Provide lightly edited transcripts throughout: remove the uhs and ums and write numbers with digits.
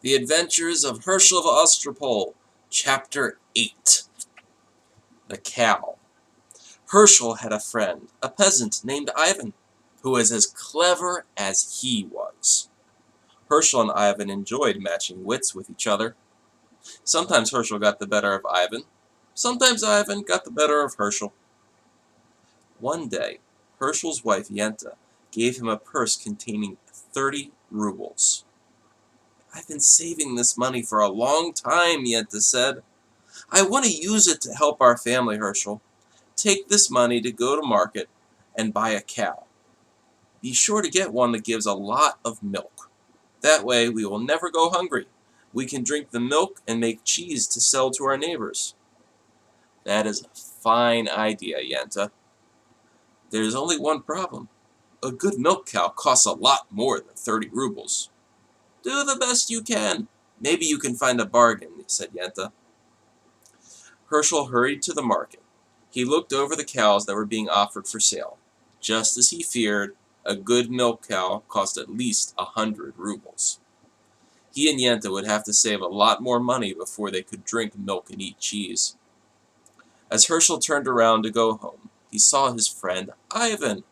The Adventures of Hershel of Ostropol, Chapter 8. The Cow. Hershel had a friend, a peasant named Ivan, who was as clever as he was. Hershel and Ivan enjoyed matching wits with each other. Sometimes Hershel got the better of Ivan. Sometimes Ivan got the better of Hershel. One day, Hershel's wife Yenta gave him a purse containing 30 rubles. "I've been saving this money for a long time," Yenta said. "I want to use it to help our family, Hershel. Take this money to go to market and buy a cow. Be sure to get one that gives a lot of milk. That way we will never go hungry. We can drink the milk and make cheese to sell to our neighbors." "That is a fine idea, Yenta. There's only one problem. A good milk cow costs a lot more than 30 rubles. "Do the best you can. Maybe you can find a bargain," said Yenta. Hershel hurried to the market. He looked over the cows that were being offered for sale. Just as he feared, a good milk cow cost at least 100 rubles. He and Yenta would have to save a lot more money before they could drink milk and eat cheese. As Hershel turned around to go home, he saw his friend Ivan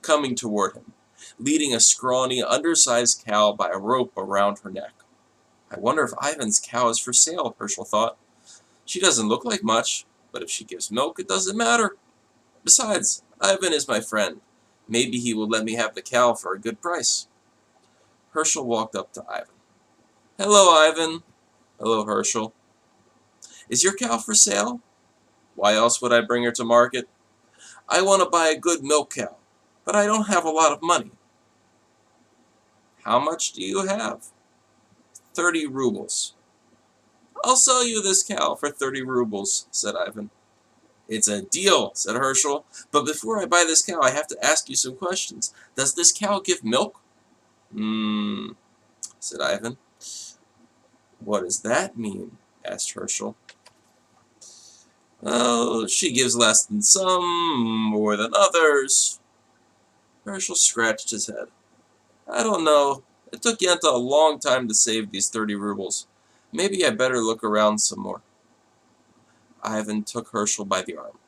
coming toward him, leading a scrawny, undersized cow by a rope around her neck. "I wonder if Ivan's cow is for sale," Hershel thought. "She doesn't look like much, but if she gives milk, it doesn't matter. Besides, Ivan is my friend. Maybe he will let me have the cow for a good price." Hershel walked up to Ivan. "Hello, Ivan." "Hello, Hershel." "Is your cow for sale?" "Why else would I bring her to market?" "I want to buy a good milk cow, but I don't have a lot of money." "How much do you have?" 30 rubles. "I'll sell you this cow for 30 rubles, said Ivan. "It's a deal," said Hershel. "But before I buy this cow, I have to ask you some questions. Does this cow give milk?" Said Ivan. "What does that mean?" asked Hershel. "Oh, she gives less than some, more than others." Hershel scratched his head. "I don't know. It took Yenta a long time to save these 30 rubles. Maybe I better look around some more." Ivan took Hershel by the arm.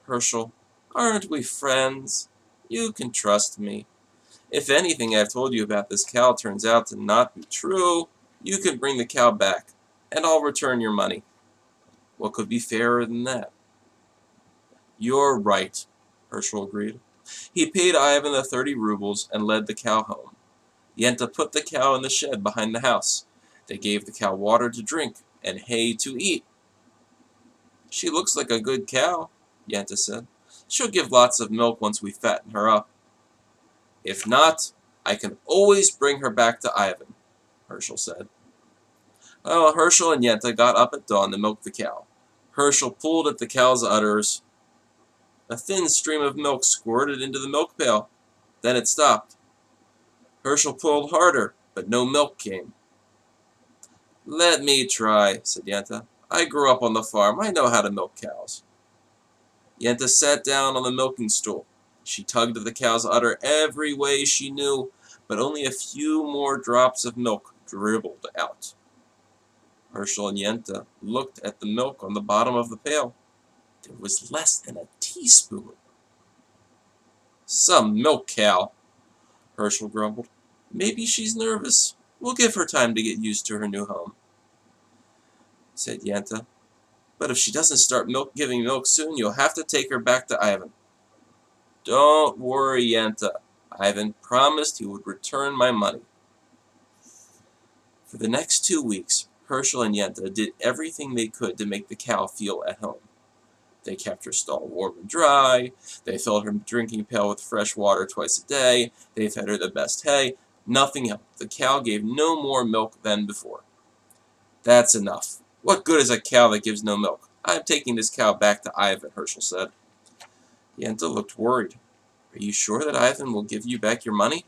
"Hershel, aren't we friends? You can trust me. If anything I've told you about this cow turns out to not be true, you can bring the cow back, and I'll return your money. What could be fairer than that?" "You're right," Hershel agreed. He paid Ivan the 30 rubles and led the cow home. Yenta put the cow in the shed behind the house. They gave the cow water to drink and hay to eat. "She looks like a good cow," Yenta said. "She'll give lots of milk once we fatten her up." "If not, I can always bring her back to Ivan," Hershel said. Well, Hershel and Yenta got up at dawn to milk the cow. Hershel pulled at the cow's udders. A thin stream of milk squirted into the milk pail. Then it stopped. Hershel pulled harder, but no milk came. "Let me try," said Yenta. "I grew up on the farm. I know how to milk cows." Yenta sat down on the milking stool. She tugged at the cow's udder every way she knew, but only a few more drops of milk dribbled out. Hershel and Yenta looked at the milk on the bottom of the pail. There was less than a teaspoon. "Some milk cow," Hershel grumbled. "Maybe she's nervous. We'll give her time to get used to her new home," said Yenta. "But if she doesn't start giving milk soon, you'll have to take her back to Ivan." "Don't worry, Yenta. Ivan promised he would return my money." For the next 2 weeks, Hershel and Yenta did everything they could to make the cow feel at home. They kept her stall warm and dry. They filled her drinking pail with fresh water twice a day. They fed her the best hay. Nothing helped. The cow gave no more milk than before. "That's enough. What good is a cow that gives no milk? I'm taking this cow back to Ivan," Hershel said. Yenta looked worried. "Are you sure that Ivan will give you back your money?"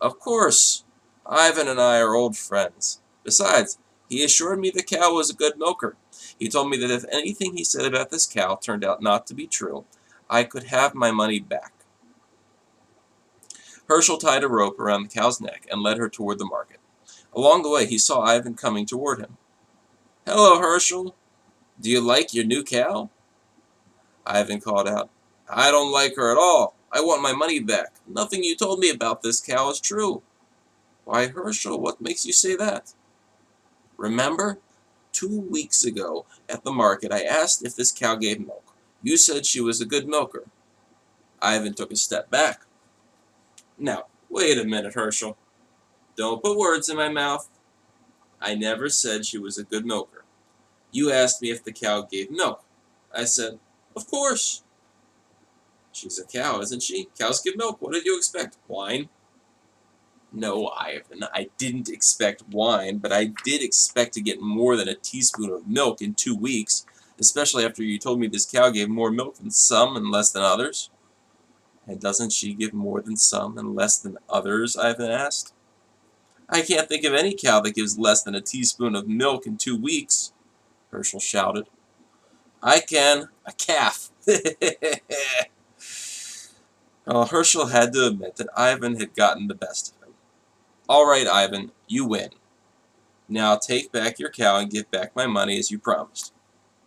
"Of course. Ivan and I are old friends. Besides, he assured me the cow was a good milker. He told me that if anything he said about this cow turned out not to be true, I could have my money back." Hershel tied a rope around the cow's neck and led her toward the market. Along the way, he saw Ivan coming toward him. "Hello, Hershel. Do you like your new cow?" Ivan called out. "I don't like her at all. I want my money back. Nothing you told me about this cow is true." "Why, Hershel, what makes you say that?" "Remember? 2 weeks ago at the market, I asked if this cow gave milk. You said she was a good milker." Ivan took a step back. "Now, wait a minute, Hershel. Don't put words in my mouth. I never said she was a good milker. You asked me if the cow gave milk. I said, of course. She's a cow, isn't she? Cows give milk. What did you expect? Wine?" "No, Ivan, I didn't expect wine, but I did expect to get more than a teaspoon of milk in 2 weeks, especially after you told me this cow gave more milk than some and less than others." "And doesn't she give more than some and less than others?" Ivan asked. "I can't think of any cow that gives less than a teaspoon of milk in 2 weeks," Hershel shouted. "I can. A calf." Well, Hershel had to admit that Ivan had gotten the best of him. "All right, Ivan, you win. Now take back your cow and give back my money as you promised."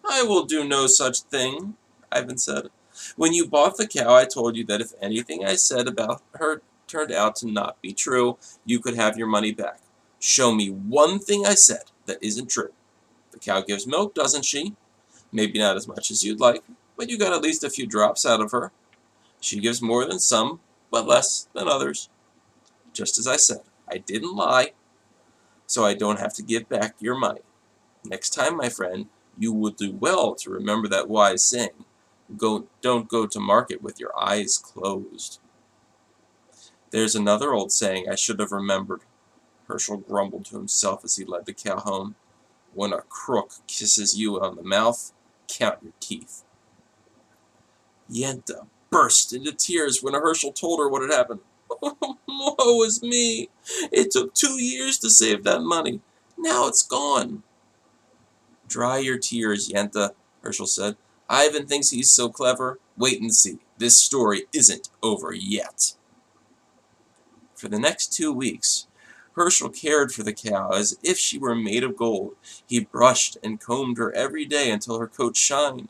"I will do no such thing," Ivan said. "When you bought the cow, I told you that if anything I said about her turned out to not be true, you could have your money back. Show me one thing I said that isn't true. The cow gives milk, doesn't she? Maybe not as much as you'd like, but you got at least a few drops out of her. She gives more than some, but less than others. Just as I said, I didn't lie, so I don't have to give back your money. Next time, my friend, you will do well to remember that wise saying. Don't go to market with your eyes closed." "There's another old saying I should have remembered," Hershel grumbled to himself as he led the cow home. "When a crook kisses you on the mouth, count your teeth." Yenta burst into tears when Hershel told her what had happened. "Woe is me! It took 2 years to save that money. Now it's gone." "Dry your tears, Yenta," Hershel said. "Ivan thinks he's so clever. Wait and see. This story isn't over yet." For the next 2 weeks, Hershel cared for the cow as if she were made of gold. He brushed and combed her every day until her coat shined.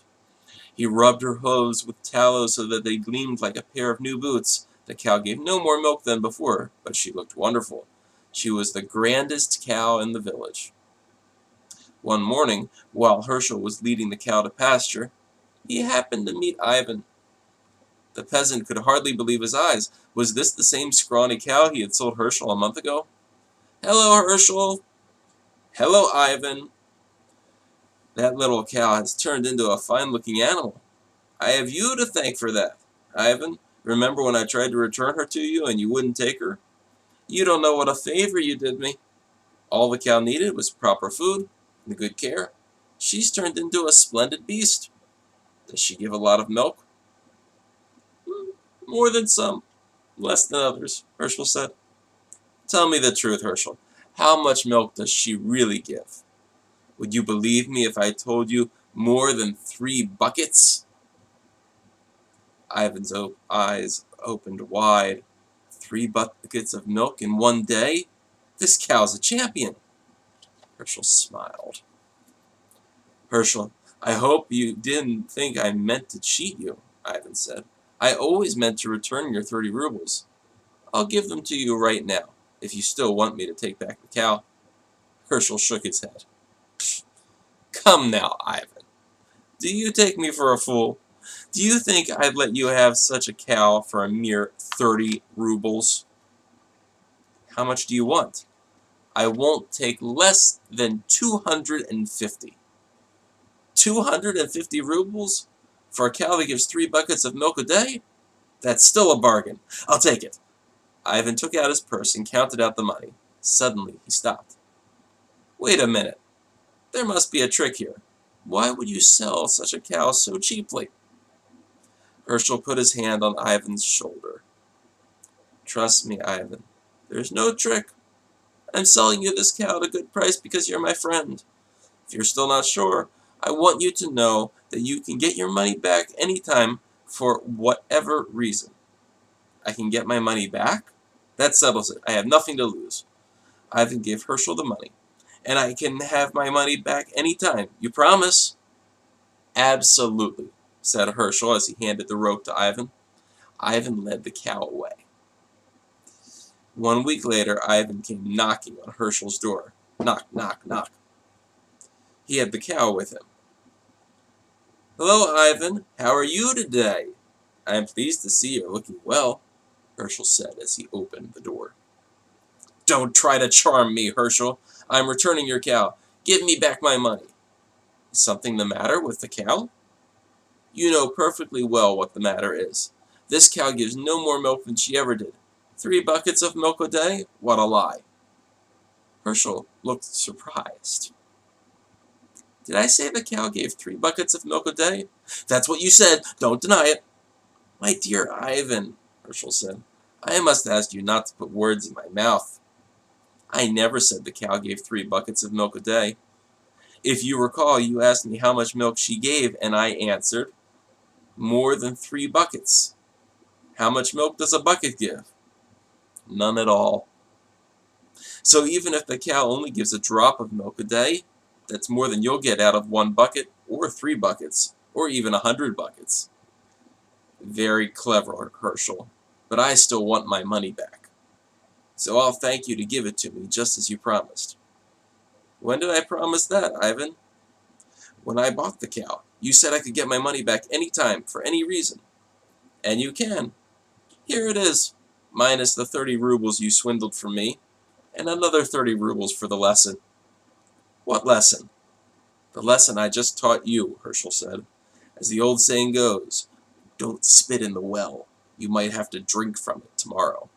He rubbed her hooves with tallow so that they gleamed like a pair of new boots. The cow gave no more milk than before, but she looked wonderful. She was the grandest cow in the village. One morning, while Hershel was leading the cow to pasture, he happened to meet Ivan. The peasant could hardly believe his eyes. Was this the same scrawny cow he had sold Hershel a month ago? "Hello, Hershel." "Hello, Ivan. That little cow has turned into a fine-looking animal. I have you to thank for that. Ivan, remember when I tried to return her to you and you wouldn't take her? You don't know what a favor you did me. All the cow needed was proper food and good care. She's turned into a splendid beast. Does she give a lot of milk?" "More than some, less than others," Hershel said. "Tell me the truth, Hershel. How much milk does she really give? Would you believe me if I told you more than 3 buckets?" Ivan's eyes opened wide. 3 buckets of milk in one day? This cow's a champion. Hershel smiled. "Hershel, I hope you didn't think I meant to cheat you," Ivan said. "I always meant to return your 30 rubles. I'll give them to you right now, if you still want me to take back the cow." Hershel shook his head. "Come now, Ivan. Do you take me for a fool? Do you think I'd let you have such a cow for a mere 30 rubles? How much do you want?" "I won't take less than 250. 250 rubles? For a cow that gives 3 buckets of milk a day? That's still a bargain. I'll take it." Ivan took out his purse and counted out the money. Suddenly, he stopped. "Wait a minute. There must be a trick here. Why would you sell such a cow so cheaply?" Hershel put his hand on Ivan's shoulder. "Trust me, Ivan. There's no trick. I'm selling you this cow at a good price because you're my friend. If you're still not sure, I want you to know that you can get your money back anytime for whatever reason." "I can get my money back? That settles it. I have nothing to lose." Ivan gave Hershel the money. "And I can have my money back any time. You promise?" "Absolutely," said Hershel as he handed the rope to Ivan. Ivan led the cow away. 1 week later, Ivan came knocking on Hershel's door. Knock, knock, knock. He had the cow with him. "Hello, Ivan. How are you today?" "I am pleased to see you're looking well," Hershel said as he opened the door. "Don't try to charm me, Hershel. I'm returning your cow. Give me back my money." "Is something the matter with the cow?" "You know perfectly well what the matter is. This cow gives no more milk than she ever did. 3 buckets of milk a day? What a lie." Hershel looked surprised. "Did I say the cow gave 3 buckets of milk a day?" "That's what you said. Don't deny it." "My dear Ivan," Hershel said, "I must ask you not to put words in my mouth. I never said the cow gave 3 buckets of milk a day. If you recall, you asked me how much milk she gave, and I answered, more than 3 buckets. How much milk does a bucket give? None at all. So even if the cow only gives a drop of milk a day, that's more than you'll get out of 1 bucket, or 3 buckets, or even 100 buckets. Very clever, Hershel, but I still want my money back. So I'll thank you to give it to me, just as you promised." "When did I promise that, Ivan?" "When I bought the cow. You said I could get my money back any time, for any reason. And you can. Here it is, minus the 30 rubles you swindled from me, and another 30 rubles for the lesson." "What lesson?" "The lesson I just taught you," Hershel said. "As the old saying goes, don't spit in the well. You might have to drink from it tomorrow."